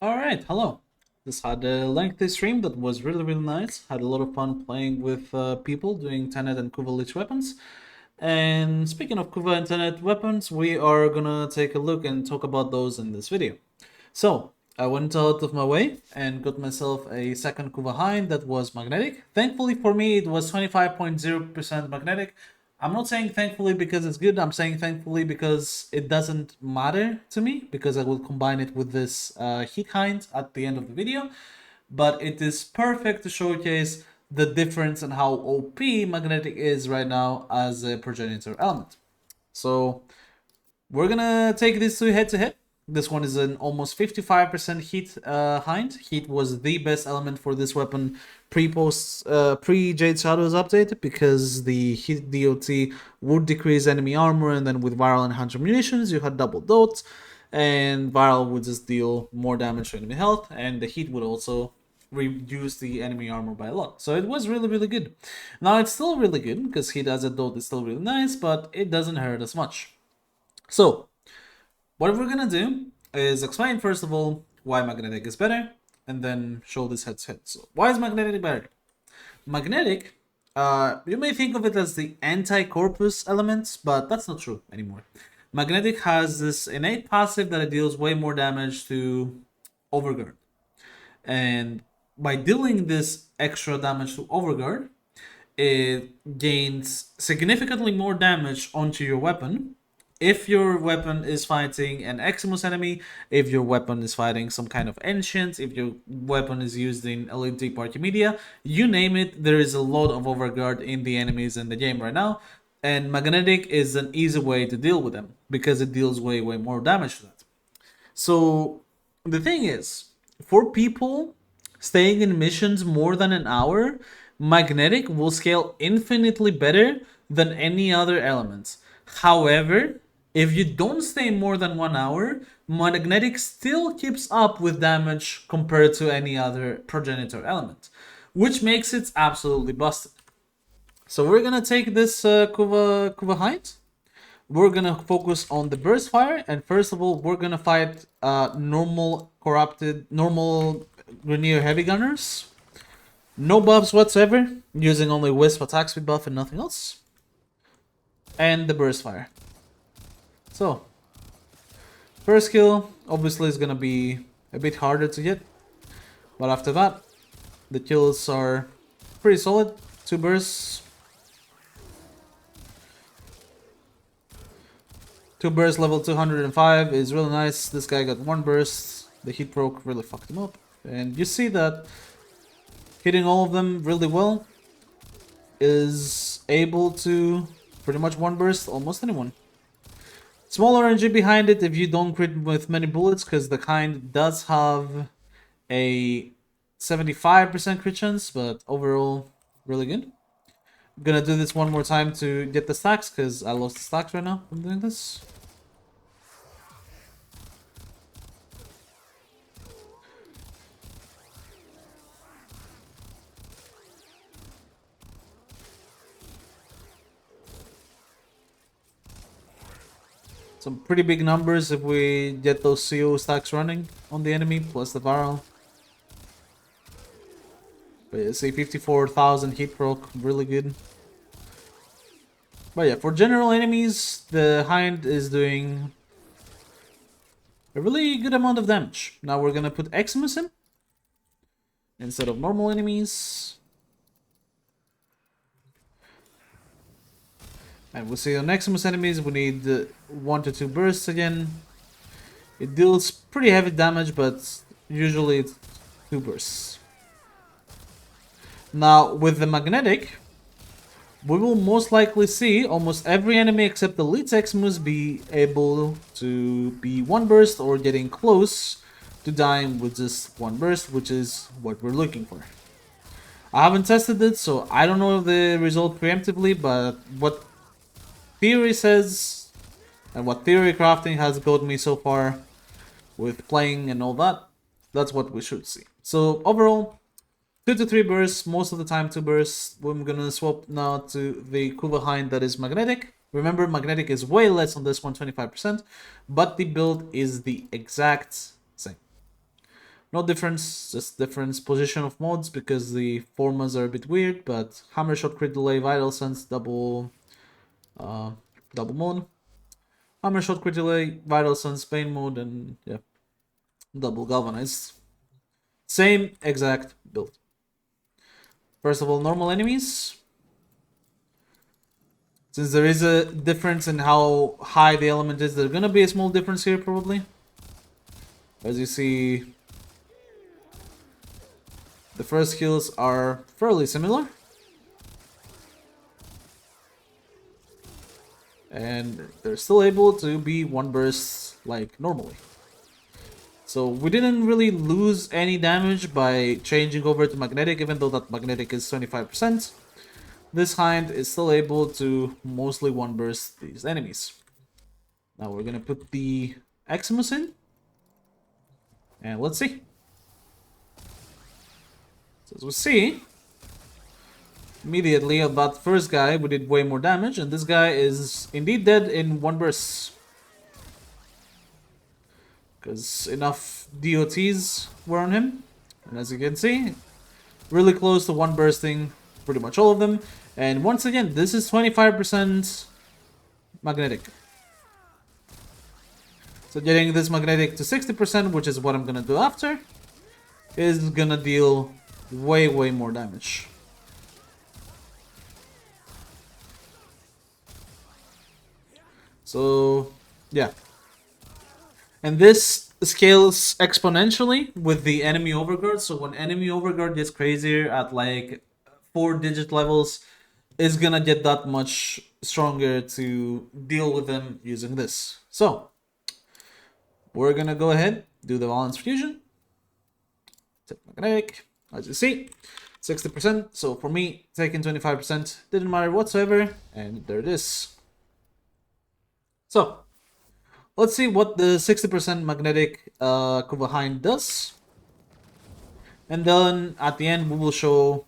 Alright, hello. Just had a lengthy stream that was really nice. Had a lot of fun playing with people doing Tenet and Kuva Lich weapons. And speaking of Kuva and Tenet weapons, we are gonna take a look and talk about those in this video. So, I went out of my way and got myself a second Kuva Hind that was magnetic. Thankfully for me, it was 25.0% magnetic. I'm not saying thankfully because it's good, I'm saying thankfully because it doesn't matter to me, because I will combine it with this Heat Hind at the end of the video. But it is perfect to showcase the difference in how OP magnetic is right now as a progenitor element. So we're gonna take these two head to head. This one is an almost 55% heat Hind. Heat was the best element for this weapon pre Jade Shadows update, because the heat DOT would decrease enemy armor, and then with viral and hunter munitions you had double dots, and viral would just deal more damage to enemy health, and the heat would also reduce the enemy armor by a lot. So it was really good. Now it's still really good because heat as a dot is still really nice, but it doesn't hurt as much. So what we're gonna do is explain first of all why magnetic is better, and then show this head to head. So why is magnetic better? Magnetic, you may think of it as the anti-corpus element, but that's not true anymore. Magnetic has this innate passive that it deals way more damage to overguard, and by dealing this extra damage to overguard, it gains significantly more damage onto your weapon. If your weapon is fighting an Eximus enemy, if your weapon is fighting some kind of ancient, if your weapon is used in Elite Deep Party Media, you name it, there is a lot of overguard in the enemies in the game right now, and magnetic is an easy way to deal with them because it deals way more damage to that. So the thing is, for people staying in missions more than an hour, magnetic will scale infinitely better than any other element. However, if you don't stay more than 1 hour, magnetic still keeps up with damage compared to any other progenitor element, which makes it absolutely busted. So we're gonna take this Kuva height. We're gonna focus on the burst fire, and first of all, we're gonna fight normal Grenier heavy gunners. No buffs whatsoever, using only Wisp attack speed buff and nothing else. And the burst fire. So, first kill obviously is gonna be a bit harder to hit, but after that, the kills are pretty solid. 2 bursts. 2 bursts level 205 is really nice. This guy got 1 burst. The heat proc really fucked him up. And you see that hitting all of them really well is able to pretty much 1 burst almost anyone. Small RNG behind it if you don't crit with many bullets, because the kind does have a 75% crit chance, but overall really good. I'm gonna do this one more time to get the stacks, because I lost the stacks right now from doing this. Some pretty big numbers if we get those CO stacks running on the enemy, plus the viral. But yeah, say 54,000 hit proc, really good. But yeah, for general enemies, the Hind is doing a really good amount of damage. Now we're gonna put Eximus in instead of normal enemies. And we'll see on Eximus enemies, we need 1 to 2 bursts again. It deals pretty heavy damage, but usually it's 2 bursts. Now, with the magnetic, we will most likely see almost every enemy except the Elite Eximus be able to be 1 burst or getting close to dying with just 1 burst, which is what we're looking for. I haven't tested it, so I don't know the result preemptively, but what theory says and what theory crafting has got me so far with playing and all that, that's what we should see. So overall, 2 to 3 bursts, most of the time 2 bursts. I'm gonna swap now to the Kuva Hind that is magnetic. Remember, magnetic is way less on this one, 25%, but the build is the exact same. No difference, just different position of mods because the formas are a bit weird, but hammer shot, crit delay, vital sense, double moon. Hammer shot, crit delay, vital sense, pain mode, and yeah, double galvanize. Same exact build. First of all, normal enemies. Since there is a difference in how high the element is, there's gonna be a small difference here probably. As you see, the first kills are fairly similar. And they're still able to be one burst like normally. So we didn't really lose any damage by changing over to magnetic, even though that magnetic is 25%. This Hind is still able to mostly one burst these enemies. Now we're gonna put the Eximus in. And let's see. So as we see, immediately of that first guy we did way more damage, and this guy is indeed dead in one burst. Because enough DOTs were on him. And as you can see, really close to one bursting pretty much all of them. And once again, this is 25% magnetic. So getting this magnetic to 60%, which is what I'm gonna do after, is gonna deal way more damage. So yeah. And this scales exponentially with the enemy overguard. So when enemy overguard gets crazier at like 4-digit levels, it's gonna get that much stronger to deal with them using this. So we're gonna go ahead, do the balance fusion. Take magnetic, as you see, 60%. So for me, taking 25% didn't matter whatsoever, and there it is. So let's see what the 60% magnetic Kuva Hind does. And then at the end, we will show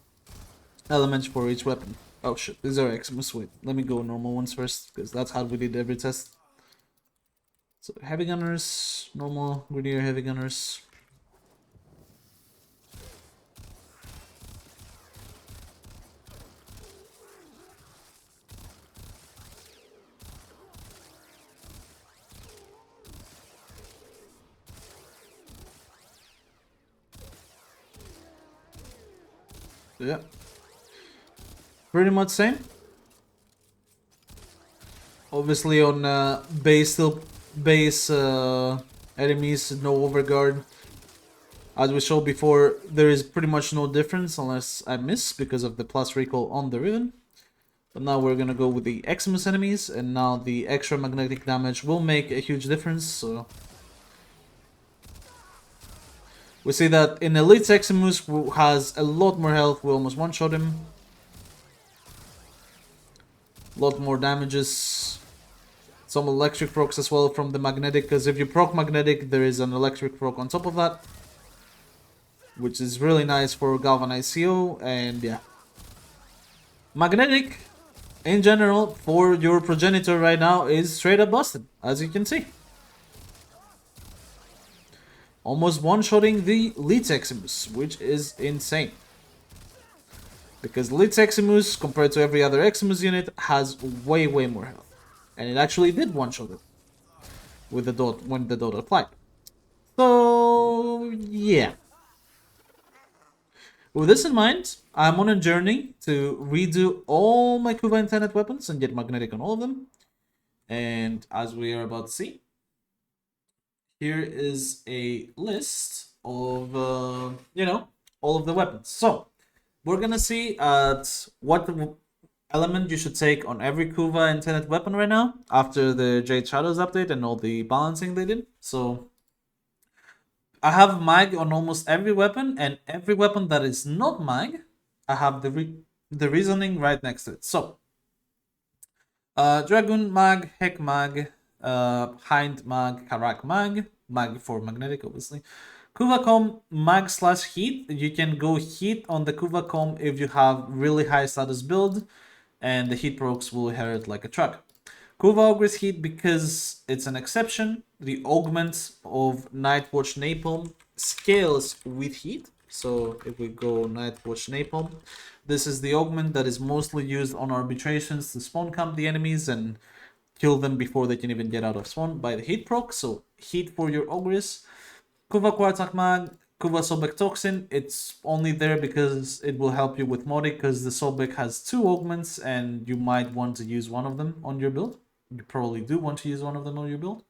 elements for each weapon. Oh shit, these are Eximus. Wait, let me go normal ones first, because that's how we did every test. So heavy gunners, normal, grenadier, heavy gunners. Yeah. Pretty much same. Obviously on base enemies, no overguard. As we showed before, there is pretty much no difference unless I miss because of the plus recall on the ribbon. But now we're gonna go with the Eximus enemies, and now the extra magnetic damage will make a huge difference. So we see that in Elite Eximus, who has a lot more health, we almost one-shot him. A lot more damages. Some electric procs as well from the magnetic, because if you proc magnetic, there is an electric proc on top of that, which is really nice for galvanized CO. And yeah, magnetic in general for your progenitor right now is straight up busted, as you can see. Almost one-shotting the Lead Eximus, which is insane. Because Lead Eximus, compared to every other Eximus unit, has way more health. And it actually did one-shot it with the dot when the dot applied. So yeah. With this in mind, I'm on a journey to redo all my Kuva and Tenet weapons and get magnetic on all of them. And as we are about to see, here is a list of, all of the weapons. So we're gonna see at what element you should take on every Kuva and Tenet weapon right now after the Jade Shadows update and all the balancing they did. So I have mag on almost every weapon, and every weapon that is not mag, I have the reasoning right next to it. So Dragoon mag, Heck mag, Hind mag, Karak mag, mag for magnetic obviously. Kuva mag / heat. You can go heat on the Kuva if you have really high status build, and the heat procs will inherit like a truck. Kuva Ogre's heat because it's an exception. The augment of Nightwatch Napalm scales with heat. So if we go Nightwatch Napalm, this is the augment that is mostly used on arbitrations to spawn camp the enemies and kill them before they can even get out of spawn by the heat proc. So heat for your Ogres. Kuva Quartak Mag, Kuva Sobek Toxin, it's only there because it will help you with modding, because the Sobek has 2 augments and you might want to use one of them on your build. You probably do want to use one of them on your build.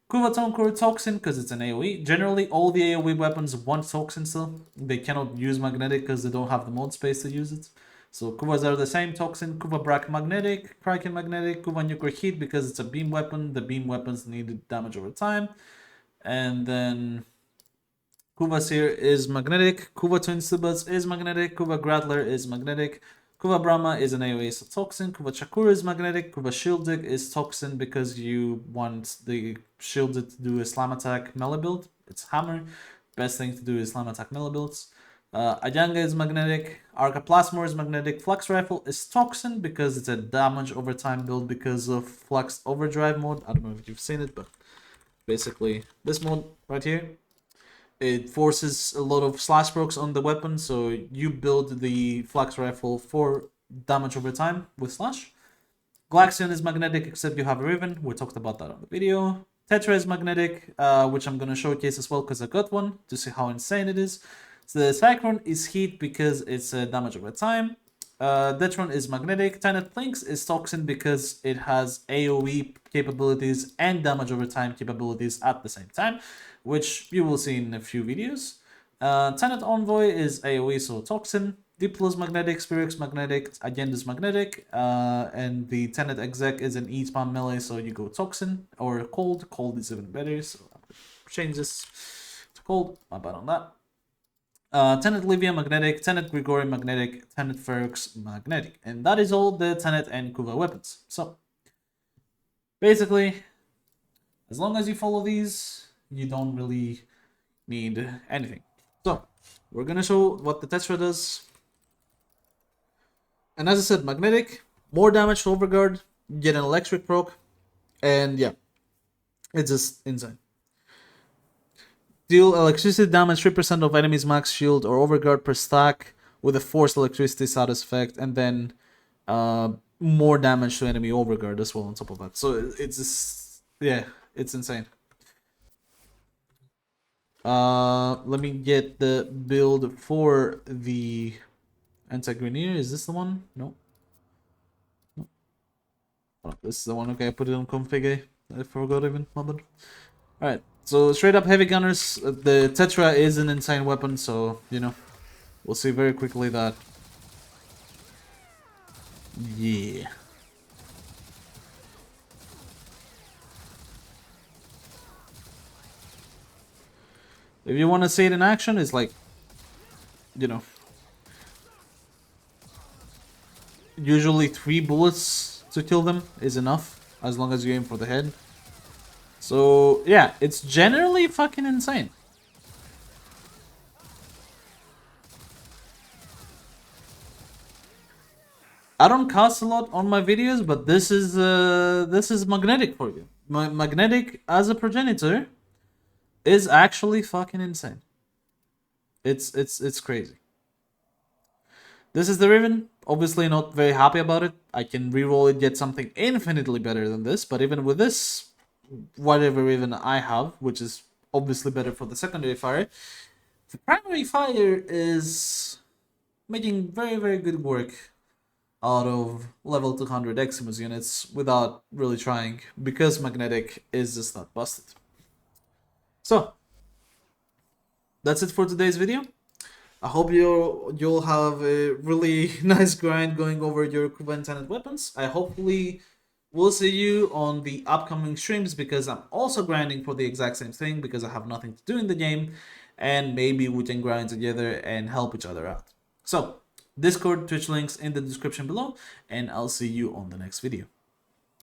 Kuva Tonkur Toxin, because it's an AoE. Generally, all the AoE weapons want Toxin still. They cannot use Magnetic because they don't have the mod space to use it. So Kuvas are the same Toxin. Kuva Brak Magnetic, Kraken Magnetic, Kuva Nuclear Heat because it's a beam weapon. The beam weapons need damage over time. And then Kuva Seer is magnetic, Kuva Twin Stubbas is magnetic, Kuva Grattler is magnetic, Kuva Brahma is an AoE so toxin, Kuva Chakura is magnetic, Kuva Shielded is toxin because you want the Shielded to do a slam attack melee build. It's hammer. Best thing to do is slam attack melee builds. Ajanga is magnetic, Arca Plasmor is magnetic, Flux Rifle is toxin because it's a damage over time build because of Flux Overdrive mode. I don't know if you've seen it, but basically this mode right here, it forces a lot of slash procs on the weapon, so you build the Flux Rifle for damage over time with slash. Glaxion is magnetic except you have a Riven. We talked about that on the video. Tetra is magnetic, which I'm going to showcase as well because I got one to see how insane it is. So the Cyclone is heat because it's damage over time. Detron is magnetic. Tenet Lynx is toxin because it has AoE capabilities and damage over time capabilities at the same time, which you will see in a few videos. Tenet Envoy is AoE, so toxin. Diplo's magnetic, Spirix magnetic, Agenda's magnetic, and the Tenet Exec is an E-spam melee, so you go toxin or cold. Cold is even better, so I'll change this to cold. My bad on that. Tenet Livia magnetic, Tenet Grigori magnetic, Tenet Ferrux magnetic. And that is all the Tenet and Kuva weapons. So, basically, as long as you follow these, you don't really need anything. So, we're gonna show what the Tetra does. And as I said, magnetic, more damage to overguard, get an electric proc, and yeah, it's just insane. Deal electricity damage 3% of enemy's max shield or overguard per stack with a forced electricity status effect, and then more damage to enemy overguard as well on top of that. So it's just, yeah, it's insane. Let me get the build for the anti-grenier. Is this the one? No. Oh, this is the one. Okay, I put it on config. I forgot even. My bad. Alright, so straight up heavy gunners. The Tetra is an insane weapon, so, you know, we'll see very quickly that. Yeah. If you want to see it in action, it's like, you know, usually 3 bullets to kill them is enough, as long as you aim for the head. So, yeah, it's generally fucking insane. I don't cast a lot on my videos, but this is magnetic for you. Magnetic as a progenitor is actually fucking insane. It's crazy. This is the Riven. Obviously not very happy about it. I can reroll it, get something infinitely better than this, but even with this, whatever Riven I have, which is obviously better for the secondary fire, the primary fire is making very, very good work out of level 200 Eximus units without really trying, because magnetic is just not busted. So, that's it for today's video. I hope you'll have a really nice grind going over your Kuva and Tenet weapons. I hopefully will see you on the upcoming streams, because I'm also grinding for the exact same thing because I have nothing to do in the game, and maybe we can grind together and help each other out. So, Discord, Twitch links in the description below, and I'll see you on the next video.